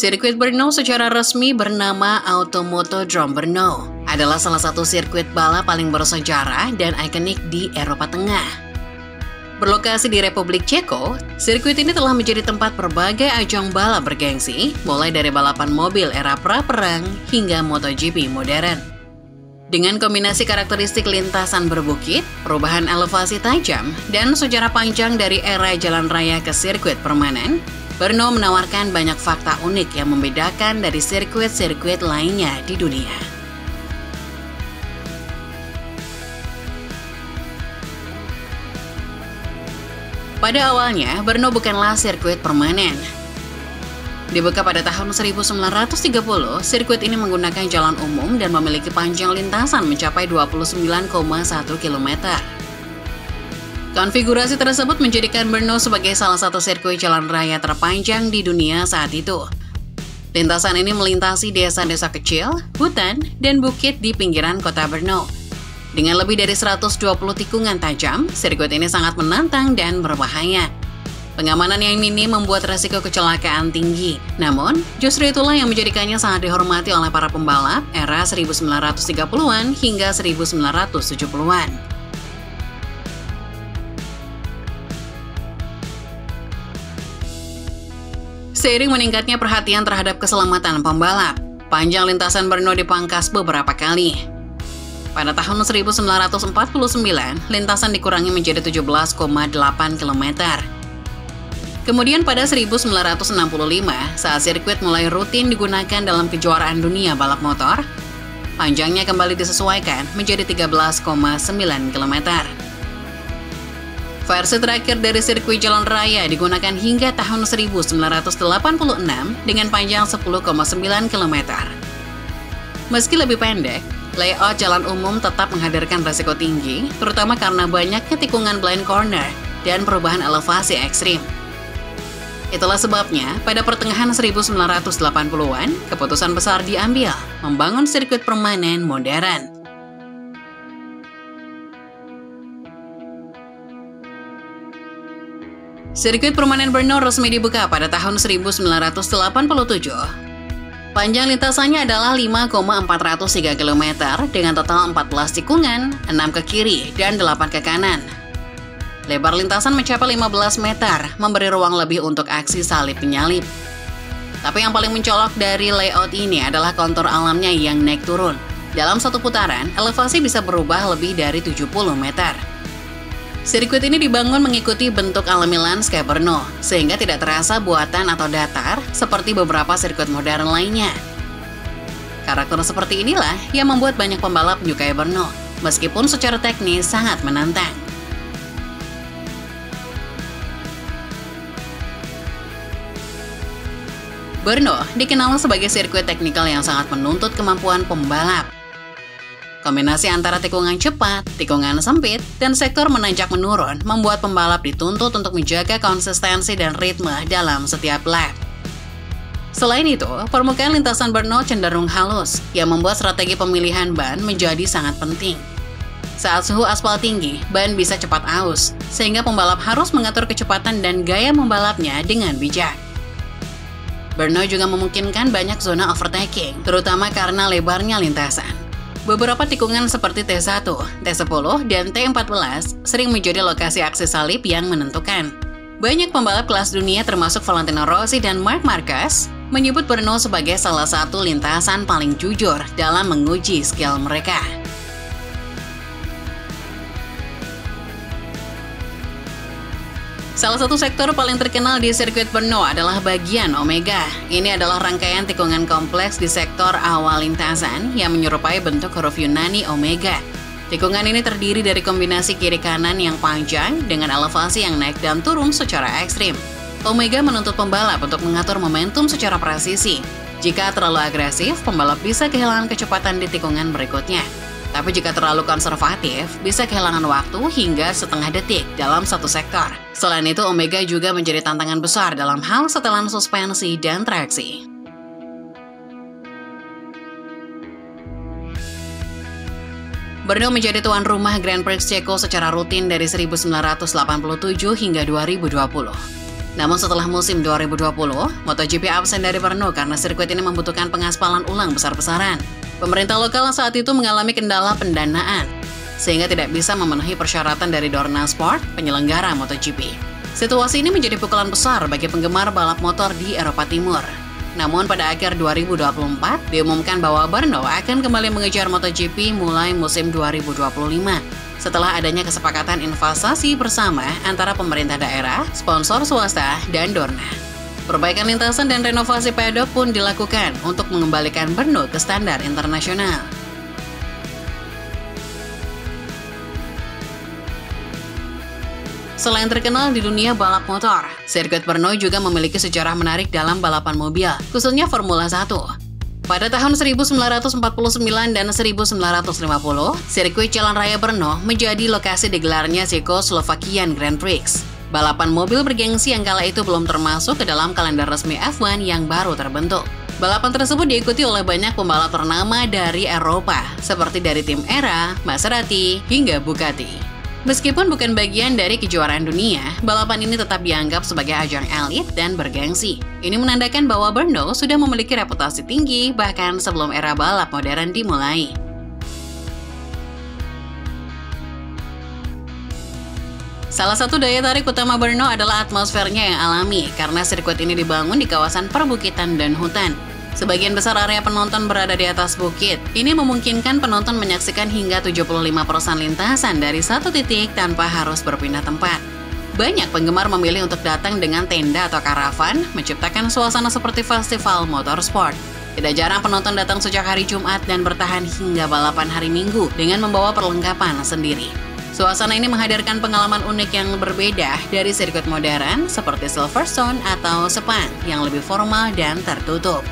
Sirkuit Brno secara resmi bernama Automotodrome Brno, adalah salah satu sirkuit balap paling bersejarah dan ikonik di Eropa Tengah. Berlokasi di Republik Ceko, sirkuit ini telah menjadi tempat berbagai ajang balap bergengsi, mulai dari balapan mobil era pra-perang hingga MotoGP modern. Dengan kombinasi karakteristik lintasan berbukit, perubahan elevasi tajam, dan sejarah panjang dari era jalan raya ke sirkuit permanen, Brno menawarkan banyak fakta unik yang membedakan dari sirkuit-sirkuit lainnya di dunia. Pada awalnya, Brno bukanlah sirkuit permanen. Dibuka pada tahun 1930, sirkuit ini menggunakan jalan umum dan memiliki panjang lintasan mencapai 29,1 km. Konfigurasi tersebut menjadikan Brno sebagai salah satu sirkuit jalan raya terpanjang di dunia saat itu. Lintasan ini melintasi desa-desa kecil, hutan, dan bukit di pinggiran kota Brno. Dengan lebih dari 120 tikungan tajam, sirkuit ini sangat menantang dan berbahaya. Pengamanan yang minim membuat resiko kecelakaan tinggi. Namun, justru itulah yang menjadikannya sangat dihormati oleh para pembalap era 1930-an hingga 1970-an. Seiring meningkatnya perhatian terhadap keselamatan pembalap, panjang lintasan Brno dipangkas beberapa kali. Pada tahun 1949, lintasan dikurangi menjadi 17,8 km. Kemudian pada 1965, saat sirkuit mulai rutin digunakan dalam kejuaraan dunia balap motor, panjangnya kembali disesuaikan menjadi 13,9 km. Versi terakhir dari sirkuit jalan raya digunakan hingga tahun 1986 dengan panjang 10,9 km. Meski lebih pendek, layout jalan umum tetap menghadirkan resiko tinggi, terutama karena banyaknya tikungan blind corner dan perubahan elevasi ekstrim. Itulah sebabnya, pada pertengahan 1980-an, keputusan besar diambil membangun sirkuit permanen modern. Sirkuit permanen Brno resmi dibuka pada tahun 1987. Panjang lintasannya adalah 5,403 km dengan total 14 tikungan, 6 ke kiri dan 8 ke kanan. Lebar lintasan mencapai 15 meter, memberi ruang lebih untuk aksi salip penyalip. Tapi yang paling mencolok dari layout ini adalah kontur alamnya yang naik turun. Dalam satu putaran, elevasi bisa berubah lebih dari 70 meter. Sirkuit ini dibangun mengikuti bentuk alami landscape Brno, sehingga tidak terasa buatan atau datar seperti beberapa sirkuit modern lainnya. Karakter seperti inilah yang membuat banyak pembalap menyukai Brno, meskipun secara teknis sangat menantang. Brno dikenal sebagai sirkuit teknikal yang sangat menuntut kemampuan pembalap. Kombinasi antara tikungan cepat, tikungan sempit, dan sektor menanjak menurun membuat pembalap dituntut untuk menjaga konsistensi dan ritme dalam setiap lap. Selain itu, permukaan lintasan Brno cenderung halus, yang membuat strategi pemilihan ban menjadi sangat penting. Saat suhu aspal tinggi, ban bisa cepat aus, sehingga pembalap harus mengatur kecepatan dan gaya membalapnya dengan bijak. Brno juga memungkinkan banyak zona overtaking, terutama karena lebarnya lintasan. Beberapa tikungan seperti T1, T10, dan T14 sering menjadi lokasi aksi salip yang menentukan. Banyak pembalap kelas dunia termasuk Valentino Rossi dan Marc Marquez menyebut Brno sebagai salah satu lintasan paling jujur dalam menguji skill mereka. Salah satu sektor paling terkenal di sirkuit Brno adalah bagian Omega. Ini adalah rangkaian tikungan kompleks di sektor awal lintasan yang menyerupai bentuk huruf Yunani Omega. Tikungan ini terdiri dari kombinasi kiri kanan yang panjang dengan elevasi yang naik dan turun secara ekstrim. Omega menuntut pembalap untuk mengatur momentum secara presisi. Jika terlalu agresif, pembalap bisa kehilangan kecepatan di tikungan berikutnya. Tapi jika terlalu konservatif, bisa kehilangan waktu hingga setengah detik dalam satu sektor. Selain itu, Omega juga menjadi tantangan besar dalam hal setelan suspensi dan traksi. Brno menjadi tuan rumah Grand Prix Ceko secara rutin dari 1987 hingga 2020. Namun setelah musim 2020, MotoGP absen dari Brno karena sirkuit ini membutuhkan pengaspalan ulang besar-besaran. Pemerintah lokal saat itu mengalami kendala pendanaan, sehingga tidak bisa memenuhi persyaratan dari Dorna Sport, penyelenggara MotoGP. Situasi ini menjadi pukulan besar bagi penggemar balap motor di Eropa Timur. Namun pada akhir 2024, diumumkan bahwa Brno akan kembali mengejar MotoGP mulai musim 2025. Setelah adanya kesepakatan investasi bersama antara pemerintah daerah, sponsor swasta, dan Dorna. Perbaikan lintasan dan renovasi pedok pun dilakukan untuk mengembalikan Brno ke standar internasional. Selain terkenal di dunia balap motor, sirkuit Brno juga memiliki sejarah menarik dalam balapan mobil, khususnya Formula 1. Pada tahun 1949 dan 1950, sirkuit Jalan Raya Brno menjadi lokasi digelarnya Czechoslovakian Grand Prix. Balapan mobil bergengsi yang kala itu belum termasuk ke dalam kalender resmi F1 yang baru terbentuk. Balapan tersebut diikuti oleh banyak pembalap ternama dari Eropa, seperti dari tim Era, Maserati, hingga Bugatti. Meskipun bukan bagian dari kejuaraan dunia, balapan ini tetap dianggap sebagai ajang elit dan bergengsi. Ini menandakan bahwa Brno sudah memiliki reputasi tinggi bahkan sebelum era balap modern dimulai. Salah satu daya tarik utama Brno adalah atmosfernya yang alami, karena sirkuit ini dibangun di kawasan perbukitan dan hutan. Sebagian besar area penonton berada di atas bukit. Ini memungkinkan penonton menyaksikan hingga 75% lintasan dari satu titik tanpa harus berpindah tempat. Banyak penggemar memilih untuk datang dengan tenda atau karavan, menciptakan suasana seperti festival motorsport. Tidak jarang penonton datang sejak hari Jumat dan bertahan hingga balapan hari Minggu dengan membawa perlengkapan sendiri. Suasana ini menghadirkan pengalaman unik yang berbeda dari sirkuit modern seperti Silverstone atau Sepang yang lebih formal dan tertutup.